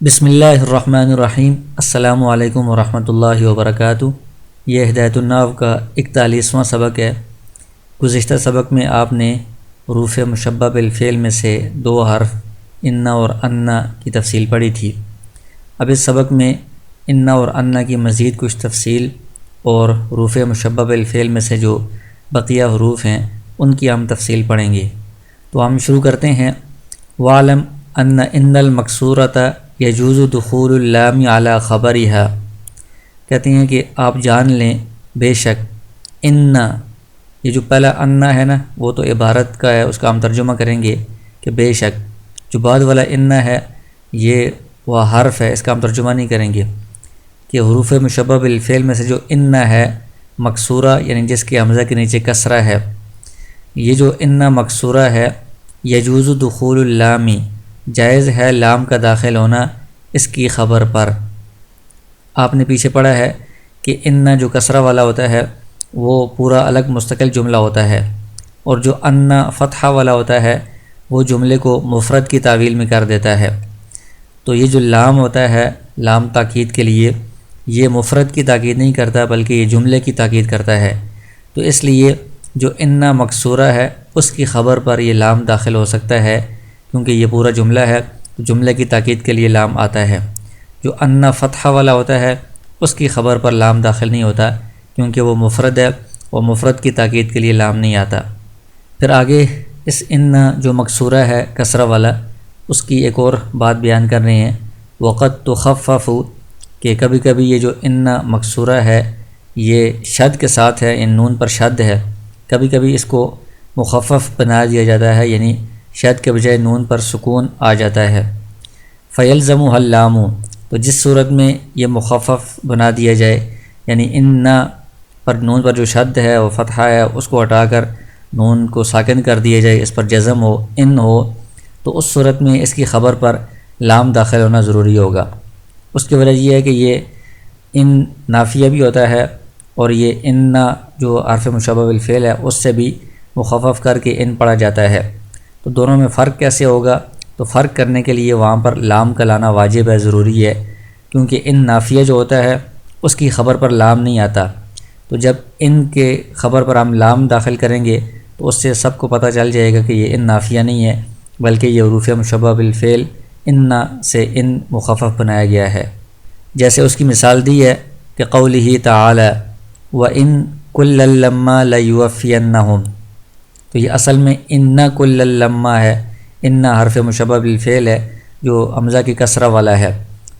بسم اللہ الرحمن الرحیم۔ السلام علیکم ورحمۃ اللہ وبرکاتہ۔ یہ ہدایت النحو کا 41واں سبق ہے۔ گزشتہ سبق میں آپ نے حروف مشبہ بالفعل میں سے 2 حرف ان اور ان کی تفصیل پڑھی تھی۔ اب اس سبق میں ان اور ان کی مزید کچھ تفصیل اور حروف مشبہ بالفعل میں سے جو بقیہ حروف ہیں ان کی ہم تفصیل پڑھیں گے۔ تو ہم شروع کرتے ہیں۔ وَعْلَمْ ان المکسورۃ یجوز دخول اللام علی خبرہا، کہتے ہیں کہ آپ جان لیں بے شک ان، یہ جو پہلا ان ہے نا وہ تو عبارت کا ہے، اس کا ہم ترجمہ کریں گے کہ بے شک۔ جو بعد والا ان ہے یہ وہ حرف ہے، اس کا ہم ترجمہ نہیں کریں گے کہ حروف مشبہ بالفعل میں سے جو ان ہے مکسورہ، یعنی جس کے حمزہ کے نیچے کسرہ ہے، یہ جو ان مکسورہ ہے یجوز دخول اللامی، جائز ہے لام کا داخل ہونا اس کی خبر پر۔ آپ نے پیچھے پڑھا ہے کہ ان جو کسرہ والا ہوتا ہے وہ پورا الگ مستقل جملہ ہوتا ہے، اور جو ان فتحہ والا ہوتا ہے وہ جملے کو مفرد کی تعویل میں کر دیتا ہے۔ تو یہ جو لام ہوتا ہے، لام تاکید کے لیے، یہ مفرد کی تاکید نہیں کرتا بلکہ یہ جملے کی تاکید کرتا ہے۔ تو اس لیے جو ان مکسورہ ہے اس کی خبر پر یہ لام داخل ہو سکتا ہے، کیونکہ یہ پورا جملہ ہے تو جملے کی تاکید کے لیے لام آتا ہے۔ جو ان فتحہ والا ہوتا ہے اس کی خبر پر لام داخل نہیں ہوتا، کیونکہ وہ مفرد ہے اور مفرد کی تاکید کے لیے لام نہیں آتا۔ پھر آگے اس ان جو مکسورہ ہے کسرہ والا، اس کی ایک اور بات بیان کر رہے ہیں۔ وقت تخفف، کہ کبھی کبھی یہ جو ان مکسورہ ہے یہ شد کے ساتھ ہے، ان نون پر شد ہے، کبھی کبھی اس کو مخفف بنا دیا جاتا ہے، یعنی شد کے بجائے نون پر سکون آ جاتا ہے۔ فیلزمہ اللام، تو جس صورت میں یہ مخفف بنا دیا جائے، یعنی ان پر نون پر جو شد ہے وہ فتحہ ہے اس کو ہٹا کر نون کو ساکن کر دیا جائے، اس پر جزم ہو، ان ہو، تو اس صورت میں اس کی خبر پر لام داخل ہونا ضروری ہوگا۔ اس کی وجہ یہ ہے کہ یہ ان نافیہ بھی ہوتا ہے، اور یہ ان جو حرف مشبہ بالفعل ہے اس سے بھی مخفف کر کے ان پڑھا جاتا ہے۔ تو دونوں میں فرق کیسے ہوگا؟ تو فرق کرنے کے لیے وہاں پر لام کا لانا واجب ہے، ضروری ہے، کیونکہ ان نافیہ جو ہوتا ہے اس کی خبر پر لام نہیں آتا۔ تو جب ان کے خبر پر ہم لام داخل کریں گے تو اس سے سب کو پتہ چل جائے گا کہ یہ ان نافیہ نہیں ہے بلکہ یہ حروف مشبہ بالفعل ان سے ان مخفف بنایا گیا ہے۔ جیسے اس کی مثال دی ہے کہ قولہ تعالی وَإِن كُلًّا لَمَّا لَيُوَفِّيَنَّهُمْ، تو یہ اصل میں ان کل لما ہے، ان حرف مشبہ بالفعل ہے جو حمزہ کی کسرہ والا ہے،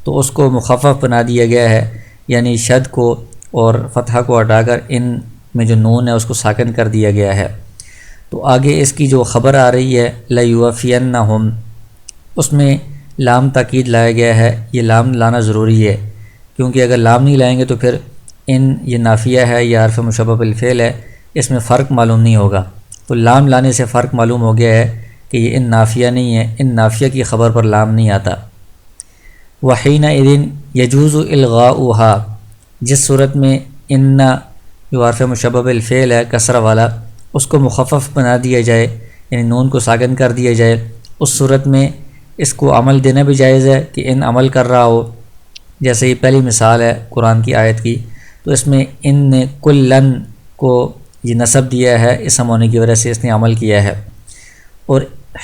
تو اس کو مخفف بنا دیا گیا ہے، یعنی شد کو اور فتحہ کو ہٹا کر ان میں جو نون ہے اس کو ساکن کر دیا گیا ہے۔ تو آگے اس کی جو خبر آ رہی ہے لَيُوَفِّيَنَّهُمْ، اس میں لام تاکید لایا گیا ہے۔ یہ لام لانا ضروری ہے، کیونکہ اگر لام نہیں لائیں گے تو پھر ان یہ نافیہ ہے یا حرف مشبہ بالفعل ہے، اس میں فرق معلوم نہیں ہوگا۔ تو لام لانے سے فرق معلوم ہو گیا ہے کہ یہ ان نافیہ نہیں ہے، ان نافیہ کی خبر پر لام نہیں آتا۔ وَحِينَئِذٍ يَجُوزُ إِلْغَاؤُهَا، جس صورت میں ان جو حرف مشبہ بالفعل ہے کسرہ والا اس کو مخفف بنا دیا جائے، یعنی نون کو ساکن کر دیا جائے، اس صورت میں اس کو عمل دینا بھی جائز ہے کہ ان عمل کر رہا ہو۔ جیسے یہ پہلی مثال ہے قرآن کی آیت کی، تو اس میں ان نے کلن کو یہ نصب دیا ہے، اسم ہونے کی وجہ سے اس نے عمل کیا ہے۔ اور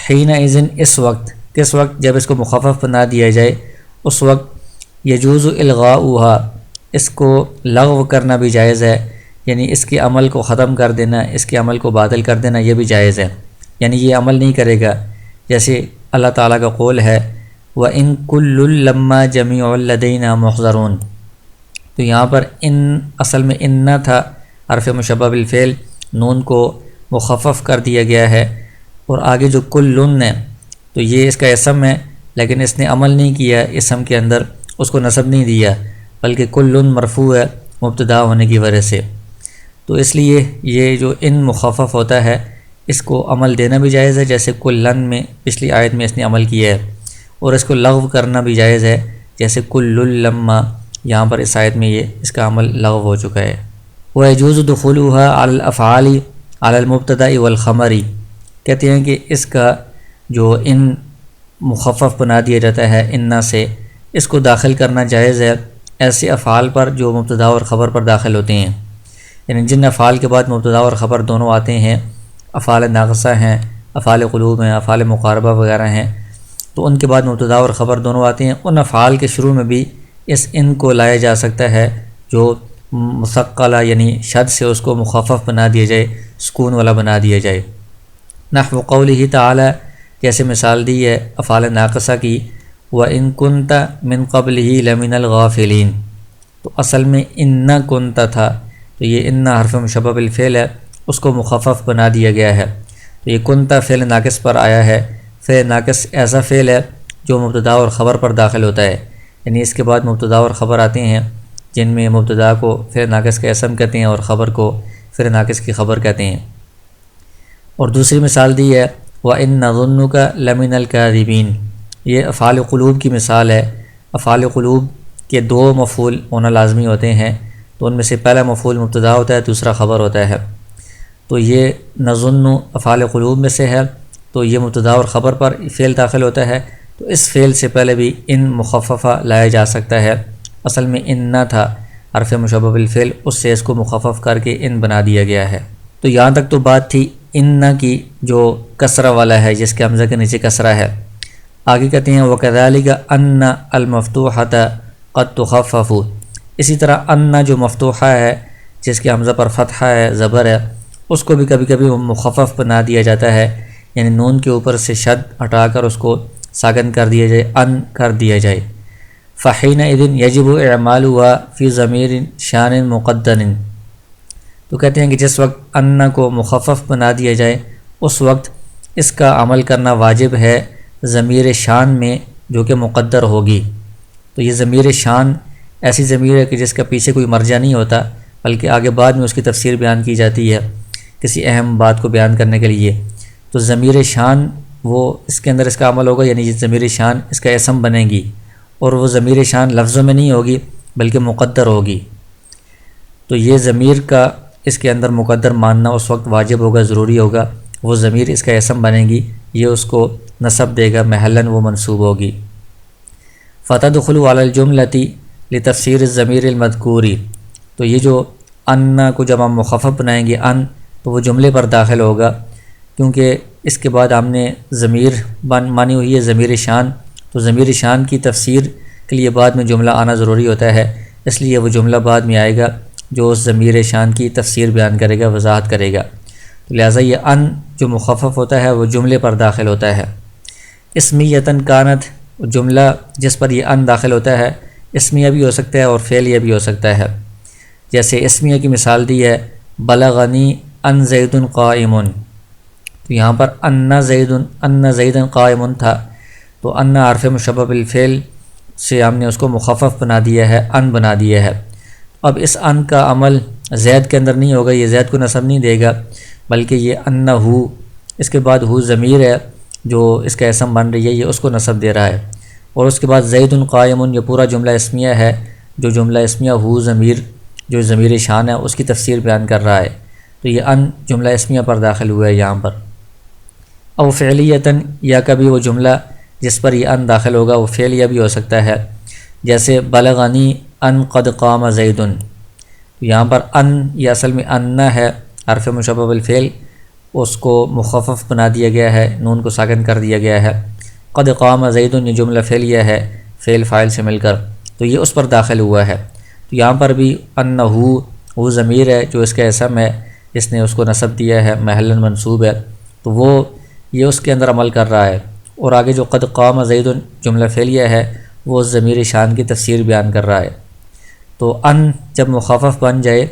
حین اذن، اس وقت، کس وقت؟ جب اس کو مخفف بنا دیا جائے اس وقت یجوز الغاؤہا، اس کو لغو کرنا بھی جائز ہے، یعنی اس کے عمل کو ختم کر دینا، اس کے عمل کو باطل کر دینا، یہ بھی جائز ہے، یعنی یہ عمل نہیں کرے گا۔ جیسے اللہ تعالیٰ کا قول ہے وَإِن كُلٌّ لَمَّا جَمِيعٌ لَدَيْنَا مُحْضَرُونَ، تو یہاں پر ان اصل میں ان نہ تھا، حرف مشبہ بالفعل، نون کو مخفف کر دیا گیا ہے، اور آگے جو کلن ہے تو یہ اس کا اسم ہے، لیکن اس نے عمل نہیں کیا اسم کے اندر، اس کو نصب نہیں دیا، بلکہ کلن مرفوع ہے مبتدا ہونے کی وجہ سے۔ تو اس لیے یہ جو ان مخفف ہوتا ہے اس کو عمل دینا بھی جائز ہے، جیسے کلن میں پچھلی آیت میں اس نے عمل کیا ہے، اور اس کو لغو کرنا بھی جائز ہے، جیسے کل لما، یہاں پر اس آیت میں یہ اس کا عمل لغو ہو چکا ہے۔ وَيَجُوزُ دُخُولُهَا عَلَى الْأَفْعَالِ عَلَى الْمُبْتَدَإِ وَالْخَبَرِ، کہتے ہیں کہ اس کا جو ان مخفف بنا دیا جاتا ہے ان سے، اس کو داخل کرنا جائز ہے ایسے افعال پر جو مبتدا اور خبر پر داخل ہوتے ہیں، یعنی جن افعال کے بعد مبتدا اور خبر دونوں آتے ہیں، افعال ناقصہ ہیں، افعال قلوب ہیں، افعال مقاربہ وغیرہ ہیں، تو ان کے بعد مبتدا اور خبر دونوں آتے ہیں، ان افعال کے شروع میں بھی اس ان کو لایا جا سکتا ہے جو مثقلہ یعنی شد سے اس کو مخفف بنا دیا جائے، سکون والا بنا دیا جائے۔ نحو قولہ تعالی، جیسے مثال دی ہے افعال ناقصہ کی، وَإِن كُنْتَ مِن قَبْلِهِ لَمِنَ الْغَافِلِينَ، تو اصل میں ان کنت تھا، تو یہ ان حرف مشبہ بالفعل ہے، اس کو مخفف بنا دیا گیا ہے، تو یہ کنت فعل ناقص پر آیا ہے۔ فعل ناقص ایسا فعل ہے جو مبتدا اور خبر پر داخل ہوتا ہے، یعنی اس کے بعد مبتدا اور خبر آتے ہیں جن میں مبتدا کو فعل ناقص کا اسم کہتے ہیں اور خبر کو فعل ناقص کی خبر کہتے ہیں۔ اور دوسری مثال دی ہے وَإِنَّ ظُنُّكَ لَمِنَ الْكَاذِبِينَ، یہ افعال قلوب کی مثال ہے۔ افعال قلوب کے دو مفعول ہونا لازمی ہوتے ہیں، تو ان میں سے پہلا مفعول مبتدا ہوتا ہے، دوسرا خبر ہوتا ہے، تو یہ نظن افعال قلوب میں سے ہے، تو یہ مبتدا اور خبر پر فعل داخل ہوتا ہے، تو اس فعل سے پہلے بھی ان مخففہ لایا جا سکتا ہے۔ اصل میں ان نہ تھا، حرف مشبہ بالفعل، اس سے اس کو مخفف کر کے ان بنا دیا گیا ہے۔ تو یہاں تک تو بات تھی ان کی جو کسرہ والا ہے، جس کے حمزہ کے نیچے کسرہ ہے۔ آگے کہتے ہیں وَكَذَلِكَ أَنَّ الْمَفْتُوحَةَ قَدْ تُخَفَّفُ، اسی طرح ان جو مفتوحہ ہے جس کے حمزہ پر فتحہ ہے، زبر ہے، اس کو بھی کبھی کبھی مخفف بنا دیا جاتا ہے، یعنی نون کے اوپر سے شد ہٹا کر اس کو ساکن کر دیا جائے، ان کر دیا جائے۔ فَحِينَئِذٍ يَجِبُ إِعْمَالُهَا فِي ضَمِيرٍ شَانٍ مُقَدَّرٍ، تو کہتے ہیں کہ جس وقت ان کو مخفف بنا دیا جائے اس وقت اس کا عمل کرنا واجب ہے ضمیر شان میں جو کہ مقدر ہوگی۔ تو یہ ضمیر شان ایسی ضمیر ہے کہ جس کا پیچھے کوئی مرجع نہیں ہوتا، بلکہ آگے بعد میں اس کی تفسیر بیان کی جاتی ہے کسی اہم بات کو بیان کرنے کے لیے۔ تو ضمیر شان وہ اس کے اندر اس کا عمل ہوگا، یعنی یہ ضمیر شان اس کا اسم بنے گی، اور وہ ضمیر شان لفظوں میں نہیں ہوگی بلکہ مقدر ہوگی، تو یہ ضمیر کا اس کے اندر مقدر ماننا اس وقت واجب ہوگا، ضروری ہوگا، وہ ضمیر اس کا اسم بنے گی، یہ اس کو نصب دے گا، محلاً وہ منصوب ہوگی۔ فَتَدْخُلُ عَلَى الْجُمْلَةِ لِتَفْسِيرِ الضَّمِيرِ الْمَذْكُورِ، تو یہ جو ان کو جب ہم مخفف بنائیں گے ان، تو وہ جملے پر داخل ہوگا، کیونکہ اس کے بعد ہم نے ضمیر مانی ہوئی ہے ضمیر شان، تو ضمیر شان کی تفسیر کے لیے بعد میں جملہ آنا ضروری ہوتا ہے، اس لیے وہ جملہ بعد میں آئے گا جو اس ضمیر شان کی تفسیر بیان کرے گا، وضاحت کرے گا، تو لہٰذا یہ ان جو مخفف ہوتا ہے وہ جملے پر داخل ہوتا ہے۔ اسمیتاً کانت، جملہ جس پر یہ ان داخل ہوتا ہے اسمیہ بھی ہو سکتا ہے اور فعلیہ بھی ہو سکتا ہے، جیسے اسمیہ کی مثال دی ہے بلغنی ان زید قائم، تو یہاں پر ان زید قائم تھا، تو ان حرف مشبہ بالفعل سے ہم نے اس کو مخفف بنا دیا ہے، ان بنا دیا ہے۔ اب اس ان کا عمل زید کے اندر نہیں ہوگا، یہ زید کو نصب نہیں دے گا، بلکہ یہ ان ہو، اس کے بعد ہو ضمیر ہے جو اس کا اسم بن رہی ہے، یہ اس کو نصب دے رہا ہے، اور اس کے بعد زید قائم، یہ پورا جملہ اسمیہ ہے، جو جملہ اسمیہ ہو ضمیر جو ضمیر شان ہے اس کی تفسیر بیان کر رہا ہے، تو یہ ان جملہ اسمیہ پر داخل ہوا ہے یہاں پر۔ او فعلیتاً، یا کبھی وہ جملہ جس پر یہ ان داخل ہوگا وہ فعلیہ بھی ہو سکتا ہے، جیسے بلغنی ان قد قام زید، یہاں پر ان یہ اصل میں ان ہے، حرف مشبہ بالفعل، اس کو مخفف بنا دیا گیا ہے، نون کو ساکن کر دیا گیا ہے۔ قد قام زید، یہ جملہ فعلیہ ہے، فعل فاعل سے مل کر، تو یہ اس پر داخل ہوا ہے، تو یہاں پر بھی ان وہ ضمیر ہے جو اس کا اسم ہے، اس نے اس کو نصب دیا ہے، محلاً منصوب ہے، تو وہ یہ اس کے اندر عمل کر رہا ہے، اور آگے جو قد قام زید جملہ فعلیہ ہے وہ ضمیر شان کی تفسیر بیان کر رہا ہے۔ تو ان جب مخفف بن جائے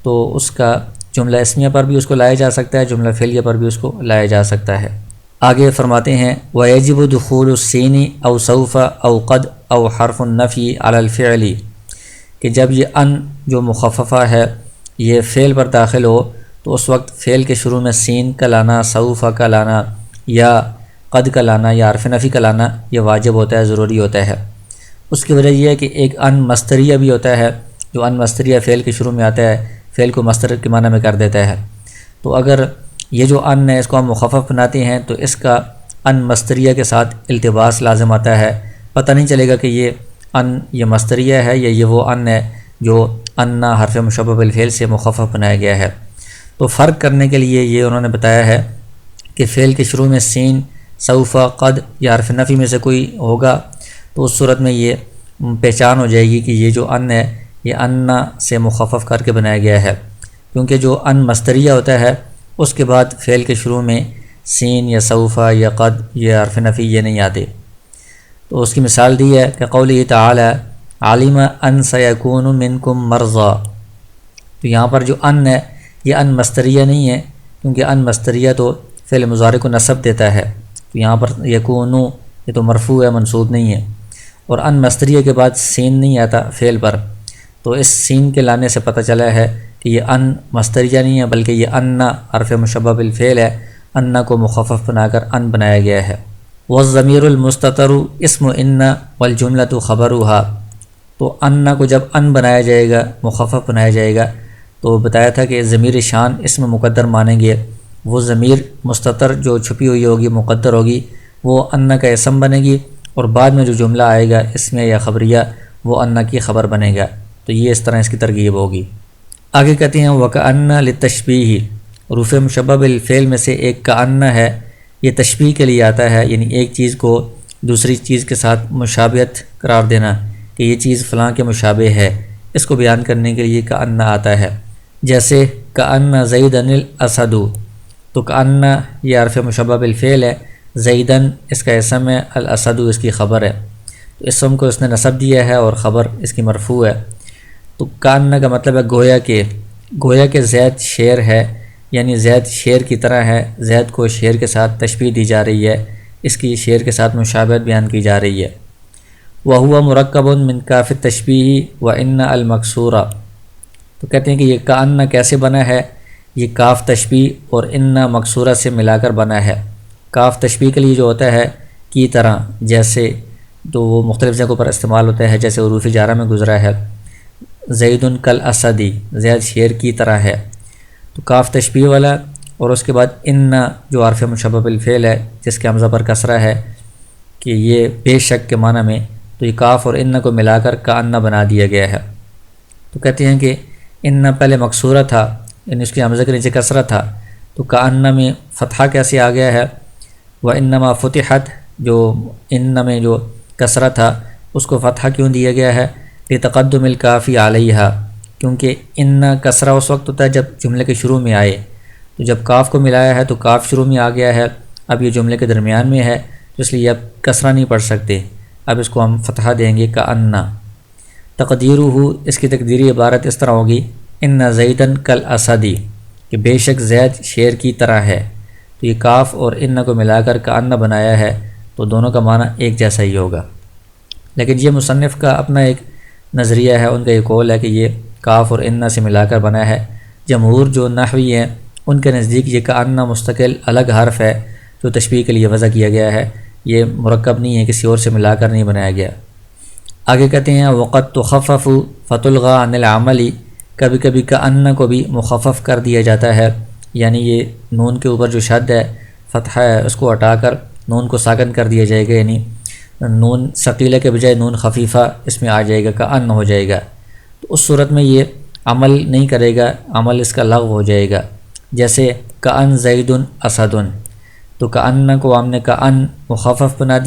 تو اس کا جملہ اسمیہ پر بھی اس کو لایا جا سکتا ہے، جملہ فعلیہ پر بھی اس کو لایا جا سکتا ہے۔ آگے فرماتے ہیں وَيَجِبُ دُخُولُ السِّينِ أَوْ سَوْفَ أَوْ قَدْ أَوْ حَرْفُ النَّفْيِ عَلَى الْفِعْلِ، کہ جب یہ ان جو مخففہ ہے یہ فعل پر داخل ہو تو اس وقت فعل کے شروع میں سین کا لانا، سوف کا لانا یا قد کا لانا یا حرف نفی کا لانا یہ واجب ہوتا ہے، ضروری ہوتا ہے۔ اس کی وجہ یہ ہے کہ ایک ان مصدریہ بھی ہوتا ہے، جو ان مصدریہ فعل کے شروع میں آتا ہے، فعل کو مصدر کے معنی میں کر دیتا ہے، تو اگر یہ جو ان ہے اس کو ہم مخفف بناتے ہیں تو اس کا ان مصدریہ کے ساتھ التباس لازم آتا ہے، پتہ نہیں چلے گا کہ یہ ان یہ مصدریہ ہے یا یہ وہ ان ہے جو انا حرف مشبہ بالفعل سے مخفف بنایا گیا ہے۔ تو فرق کرنے کے لیے یہ انہوں نے بتایا ہے کہ فعل کے شروع میں سین، سوف، قد یا حرف نفی میں سے کوئی ہوگا تو اس صورت میں یہ پہچان ہو جائے گی کہ یہ جو ان ہے یہ انا سے مخفف کر کے بنایا گیا ہے، کیونکہ جو ان مصدریہ ہوتا ہے اس کے بعد فعل کے شروع میں سین یا سوفہ یا قد یا حرف نفی یہ نہیں آتے۔ تو اس کی مثال دی ہے کہ قوله تعالی علم ان سیکون منکم مرضی، تو یہاں پر جو ان ہے یہ ان مصدریہ نہیں ہے، کیونکہ ان مصدریہ تو فعل مضارع کو نصب دیتا ہے، تو یہاں پر یکونو یہ تو مرفوع ہے، منصوب نہیں ہے، اور ان مصدریہ کے بعد سین نہیں آتا فعل پر، تو اس سین کے لانے سے پتہ چلا ہے کہ یہ ان مصدریہ نہیں ہے بلکہ یہ انا حرف مشبہ بالفعل ہے، انا کو مخفف بنا کر ان بنایا گیا ہے۔ والضمیر المستتر اسم ان والجملۃ خبرها، تو انا کو جب ان بنایا جائے گا، مخفف بنایا جائے گا، تو بتایا تھا کہ ضمیر شان اسم مقدر مانیں گے، وہ ضمیر مستتر جو چھپی ہوئی ہوگی، مقدر ہوگی، وہ انا کا اسم بنے گی، اور بعد میں جو جملہ آئے گا اسم یا خبریہ وہ انا کی خبر بنے گا، تو یہ اس طرح اس کی ترغیب ہوگی۔ آگے کہتے ہیں وَكَأَنَّ لِلتَّشْبِيهِ، حروف مشبہ بالفعل میں سے ایک کأن ہے، یہ تشبیہ کے لیے آتا ہے، یعنی ایک چیز کو دوسری چیز کے ساتھ مشابہت قرار دینا کہ یہ چیز فلاں کے مشابہ ہے، اس کو بیان کرنے کے لیے کأن آتا ہے۔ جیسے کأن زیدن الاسد، تو کأن یہ حرف مشبہ بالفعل ہے، زیدن اس کا اسم ہے، الاسد اس کی خبر ہے، تو اسم کو اس نے نصب دیا ہے اور خبر اس کی مرفوع ہے۔ تو کأن کا مطلب ہے گویا کہ زید شیر ہے، یعنی زید شیر کی طرح ہے، زید کو شیر کے ساتھ تشبیہ دی جا رہی ہے، اس کی شیر کے ساتھ مشابہت بیان کی جا رہی ہے۔ وَهُوَ مُرَكَّبٌ مِّن كَافِ التَّشْبِيهِ وَإِنَّ الْمَكْسُورَ، تو کہتے ہیں کہ یہ کأن کیسے بنا ہے، یہ کاف تشبیہ اور ان مکسورہ سے ملا کر بنا ہے۔ کاف تشبیہ کے لیے جو ہوتا ہے کی طرح، جیسے تو وہ مختلف جگہوں پر استعمال ہوتا ہے، جیسے حروف جارہ میں گزرا ہے زید کل اسدی، زید شیر کی طرح ہے، تو کاف تشبیہ والا، اور اس کے بعد ان جو حرف مشبہ بالفعل ہے جس کے حمزہ پر کسرہ ہے کہ یہ بے شک کے معنی میں، تو یہ کاف اور ان کو ملا کر کأن بنا دیا گیا ہے۔ تو کہتے ہیں کہ ان پہلے مکسورہ تھا، یعنی اس کے حمزہ کے نیچے کسرہ تھا، تو کأن میں فتحہ کیسے آ گیا ہے؟ وَإِنَّمَا فُتِحَتْ، جو ان میں جو کسرہ تھا اس کو فتحہ کیوں دیا گیا ہے؟ لِتَقَدُّمِ الْكَافِ عَلَيْهَا، کیونکہ ان کسرہ اس وقت ہوتا ہے جب جملے کے شروع میں آئے، تو جب کاف کو ملایا ہے تو کاف شروع میں آ گیا ہے، اب یہ جملے کے درمیان میں ہے، تو اس لیے اب کسرہ نہیں پڑھ سکتے، اب اس کو ہم فتحہ دیں گے کأن۔ تقدیرہ، اس کی تقدیری عبارت اس طرح ہوگی ان زیدن کل اسدی، کہ بے شک زید شیر کی طرح ہے، تو یہ کاف اور ان کو ملا کر کأن بنایا ہے، تو دونوں کا معنی ایک جیسا ہی ہوگا۔ لیکن یہ مصنف کا اپنا ایک نظریہ ہے، ان کا یہ قول ہے کہ یہ کاف اور ان سے ملا کر بنا ہے۔ جمہور جو نحوی ہیں ان کے نزدیک یہ کأن مستقل الگ حرف ہے جو تشبیہ کے لیے وضع کیا گیا ہے، یہ مرکب نہیں ہے، کسی اور سے ملا کر نہیں بنایا گیا۔ آگے کہتے ہیں وقت تخفف فتلغى عن العمل، کبھی کبھی کأن کو بھی مخفف کر دیا جاتا ہے، یعنی یہ نون کے اوپر جو شد ہے، فتحہ ہے، اس کو ہٹا کر نون کو ساکن کر دیا جائے گا، یعنی نون ثقیلہ کے بجائے نون خفیفہ اس میں آ جائے گا، کأن ہو جائے گا، تو اس صورت میں یہ عمل نہیں کرے گا، عمل اس کا لغو ہو جائے گا۔ جیسے کأن زید اسد، تو کأن کو ہم نے کأن مخفف بنا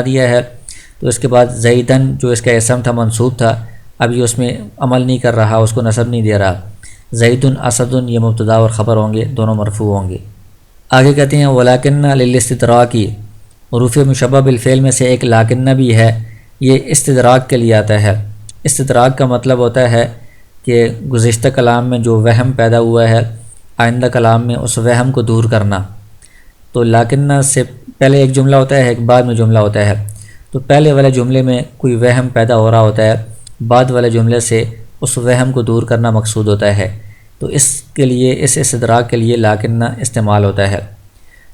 دیا ہے، تو اس کے بعد زیدن جو اس کا اسم تھا منصوب تھا، اب یہ اس میں عمل نہیں کر رہا، اس کو نصب نہیں دے رہا، زید اسد یہ مبتدا اور خبر ہوں گے، دونوں مرفوع ہوں گے۔ آگے کہتے ہیں ولاکن للاستدراک، حروف مشبہ بالفعل میں سے ایک لاکن بھی ہے، یہ استدراک کے لیے آتا ہے۔ استدراک کا مطلب ہوتا ہے کہ گزشتہ کلام میں جو وہم پیدا ہوا ہے آئندہ کلام میں اس وہم کو دور کرنا۔ تو لاکن سے پہلے ایک جملہ ہوتا ہے، ایک بعد میں جملہ ہوتا ہے، تو پہلے والے جملے میں کوئی وہم پیدا ہو رہا ہوتا ہے، بعد والے جملے سے اس وہم کو دور کرنا مقصود ہوتا ہے، تو اس کے لیے اس استدراک کے لیے لاکن استعمال ہوتا ہے۔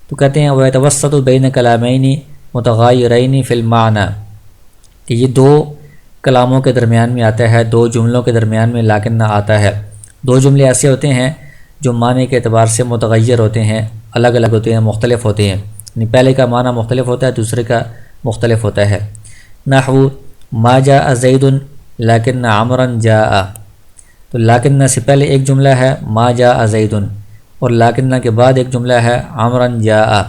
تو کہتے ہیں وَيَتَوَسَّطُ بَيْنَ كَلَامَيْنِ مُتَغَايِرَيْنِ فِي الْمَعْنَى، کہ یہ دو کلاموں کے درمیان میں آتا ہے، دو جملوں کے درمیان میں لاکن آتا ہے۔ دو جملے ایسے ہوتے ہیں جو معنی کے اعتبار سے متغیر ہوتے ہیں، الگ الگ ہوتے ہیں، مختلف ہوتے ہیں، یعنی پہلے کا معنی مختلف ہوتا ہے، دوسرے کا مختلف ہوتا ہے۔ نحو ما جاء زید لیکن عمرا جاء، تو لیکن سے پہلے ایک جملہ ہے ما جاء زید، اور لیکن کے بعد ایک جملہ ہے عمرا جاء۔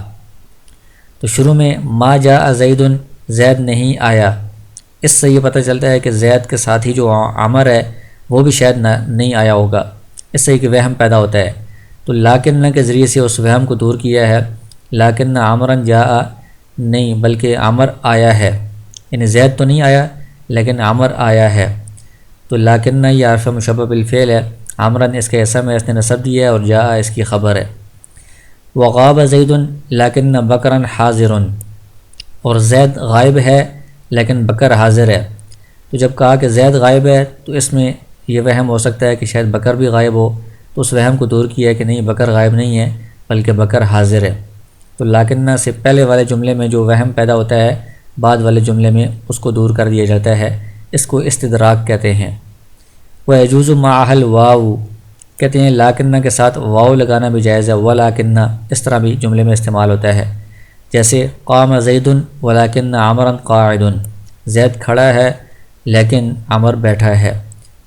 تو شروع میں ما جاء زید، زید نہیں آیا، اس سے یہ پتہ چلتا ہے کہ زید کے ساتھ ہی جو عمر ہے وہ بھی شاید نہیں آیا ہوگا، اس سے ایک وہم پیدا ہوتا ہے۔ تو لیکن کے ذریعے سے اس وہم کو دور کیا ہے، لیکن عمرا جاء نہیں بلکہ عمر آیا ہے، یعنی زید تو نہیں آیا لیکن عمر آیا ہے۔ تو لیکن یہ حرف مشبہ بالفعل ہے، عمرن اس کا اسم ہے، اس نے نصب دیا ہے، اور جاء اس کی خبر ہے۔ وغاب زید لیکن بکرا حاضر، اور زید غائب ہے لیکن بکر حاضر ہے۔ تو جب کہا کہ زید غائب ہے تو اس میں یہ وہم ہو سکتا ہے کہ شاید بکر بھی غائب ہو، تو اس وہم کو دور کیا ہے کہ نہیں، بکر غائب نہیں ہے بلکہ بکر حاضر ہے۔ تو لیکن سے پہلے والے جملے میں جو وہم پیدا ہوتا ہے بعد والے جملے میں اس کو دور کر دیا جاتا ہے، اس کو استدراک کہتے ہیں۔ وَيَجُوزُ مَعَهَا الْوَاوُ، کہتے ہیں لیکن کے ساتھ واو لگانا بھی جائز ہے، وَلَكِنَّ اس طرح بھی جملے میں استعمال ہوتا ہے، جیسے قام زید وَلَكِنَّ عَمْرًا قَاعِدٌ، زید کھڑا ہے لیکن عمر بیٹھا ہے۔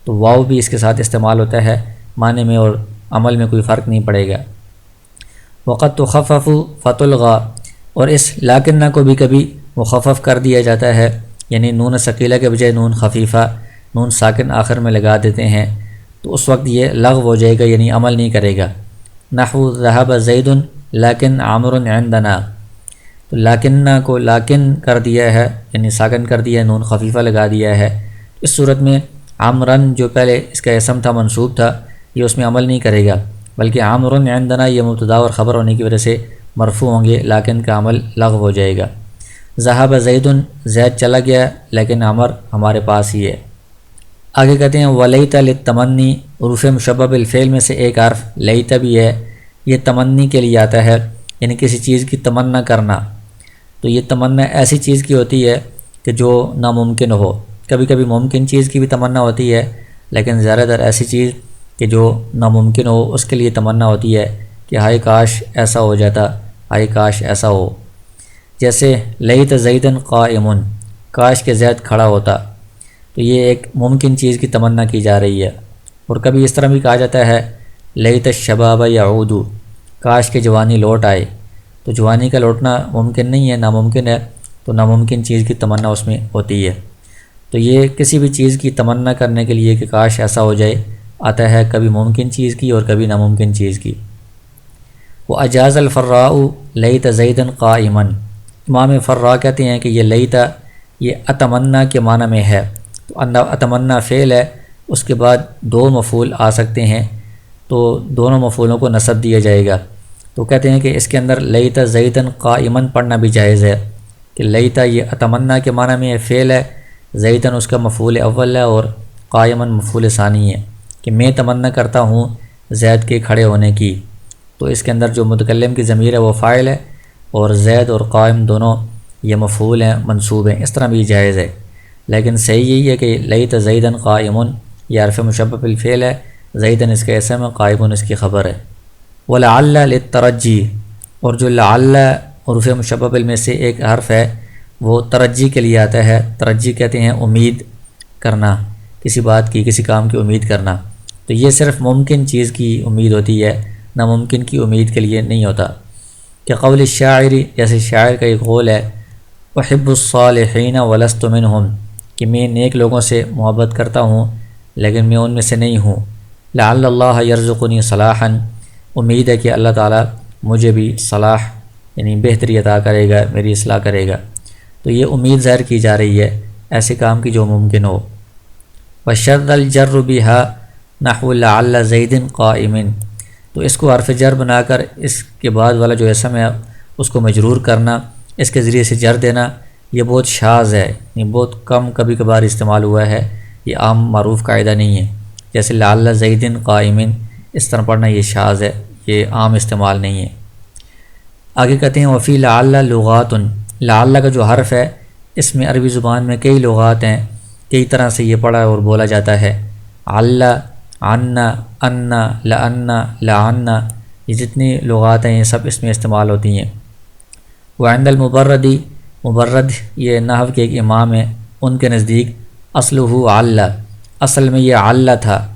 تو واو بھی اس کے ساتھ استعمال ہوتا ہے، معنی میں اور عمل میں کوئی فرق نہیں پڑے گا۔ وقت تخفف فتلغى، اور اس لیکن کو بھی کبھی مخفف کر دیا جاتا ہے، یعنی نون ثقیلہ کے بجائے نون خفیفہ، نون ساکن آخر میں لگا دیتے ہیں، تو اس وقت یہ لغو ہو جائے گا، یعنی عمل نہیں کرے گا۔ نحو ذهب زید لیکن عمر عندنا، تو لیکن کو لیکن کر دیا ہے، یعنی ساکن کر دیا ہے، نون خفیفہ لگا دیا ہے۔ اس صورت میں عمرن جو پہلے اس کا اسم تھا، منصوب تھا، یہ اس میں عمل نہیں کرے گا، بلکہ عمر عندنا یہ مبتدا اور خبر ہونے کی وجہ سے مرفوع ہوں گے، لیکن کا عمل لغو ہو جائے گا۔ ذهب زید، زید چلا گیا لیکن عمر ہمارے پاس ہی ہے۔ آگے کہتے ہیں ولیت للتمنی، حروف مشبہ بالفعل میں سے ایک حرف لیت بھی ہے، یہ تمنی کے لیے آتا ہے، یعنی کسی چیز کی تمنا کرنا۔ تو یہ تمنا ایسی چیز کی ہوتی ہے کہ جو ناممکن ہو، کبھی کبھی ممکن چیز کی بھی تمنا ہوتی ہے، لیکن زیادہ تر ایسی چیز کہ جو ناممکن ہو اس کے لیے تمنا ہوتی ہے کہ ہائے کاش ایسا ہو جاتا، ہائے کاش ایسا ہو۔ جیسے لیت زیدن قائم، کاش کہ زید کھڑا ہوتا، تو یہ ایک ممکن چیز کی تمنا کی جا رہی ہے۔ اور کبھی اس طرح بھی کہا جاتا ہے لیت الشباب یعود، کاش کہ جوانی لوٹ آئے، تو جوانی کا لوٹنا ممکن نہیں ہے، ناممکن ہے، تو ناممکن چیز کی تمنا اس میں ہوتی ہے۔ تو یہ کسی بھی چیز کی تمنا کرنے کے لیے کہ کاش ایسا ہو جائے آتا ہے، کبھی ممکن چیز کی اور کبھی ناممکن چیز کی۔ وہ اجاز الفراء لیت زیدن قائما، امام فراء کہتے ہیں کہ یہ لیتا یہ اتمنا کے معنی میں ہے، تو اتمنا فعل ہے، اس کے بعد دو مفعول آ سکتے ہیں، تو دونوں مفعولوں کو نصب دیا جائے گا۔ تو کہتے ہیں کہ اس کے اندر لیت زیدن قائما پڑھنا بھی جائز ہے، کہ لیتا یہ اتمنا کے معنی میں فعل ہے، زیدن اس کا مفعول اول ہے، اور قائما مفعول ثانی ہے، کہ میں تمنا کرتا ہوں زید کے کھڑے ہونے کی۔ تو اس کے اندر جو متکلم کی ضمیر ہے وہ فاعل ہے، اور زید اور قائم دونوں یہ مفعول ہیں، منصوب ہیں، اس طرح بھی جائز ہے۔ لیکن صحیح یہی ہے کہ لیت زیدن قائم یہ حرف مشبہ بالفعل ہے، زیدن اس کا اسم ہے، قائم اس کی خبر ہے۔ ولعل للترجی، اور جو لعل حروف مشبہ بال میں سے ایک حرف ہے وہ ترجی کے لیے آتا ہے۔ ترجی کہتے ہیں امید کرنا، کسی بات کی، کسی کام کی امید کرنا، تو یہ صرف ممکن چیز کی امید ہوتی ہے، ناممکن کی امید کے لیے نہیں ہوتا۔ کہ قول الشاعر، جیسے شاعر کا ایک قول ہے احب الصالحین ولست منہم، کہ میں نیک لوگوں سے محبت کرتا ہوں لیکن میں ان میں سے نہیں ہوں۔ لعل اللہ یرزقنی صلاحا، امید ہے کہ اللہ تعالیٰ مجھے بھی صلاح یعنی بہتری عطا کرے گا، میری اصلاح کرے گا۔ تو یہ امید ظاہر کی جا رہی ہے ایسے کام کی جو ممکن ہو۔ وشد الجر بها نحو لعل زید قائم، تو اس کو حرف جر بنا کر اس کے بعد والا جو اسم ہے اس کو مجرور کرنا، اس کے ذریعے سے جر دینا، یہ بہت شاذ ہے، یہ بہت کم کبھی کبھار استعمال ہوا ہے، یہ عام معروف قاعدہ نہیں ہے۔ جیسے لعل زید قائم، اس طرح پڑھنا یہ شاذ ہے، یہ عام استعمال نہیں ہے۔ آگے کہتے ہیں وفی لعل لغات، لعل کا جو حرف ہے اس میں عربی زبان میں کئی لغات ہیں، کئی طرح سے یہ پڑھا اور بولا جاتا ہے۔ علا، عنا، انا، لعنا، لعنا، یہ جتنی لغات ہیں یہ سب اس میں استعمال ہوتی ہیں۔ وعند المبردی، مبرد یہ نحو کے ایک امام ہے، ان کے نزدیک اصلہ عل، اصل میں یہ عل تھا،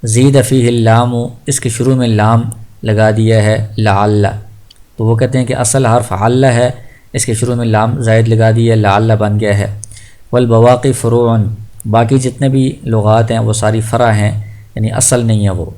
زید فیہ اللام، اس کے شروع میں لام لگا دیا ہے لعل، تو وہ کہتے ہیں کہ اصل حرف عل ہے، اس کے شروع میں لام زائد لگا دیا لعل بن گیا ہے۔ والبواقی فروع، باقی جتنے بھی لغات ہیں وہ ساری فرع ہیں، یعنی اصل نہیں ہے وہ۔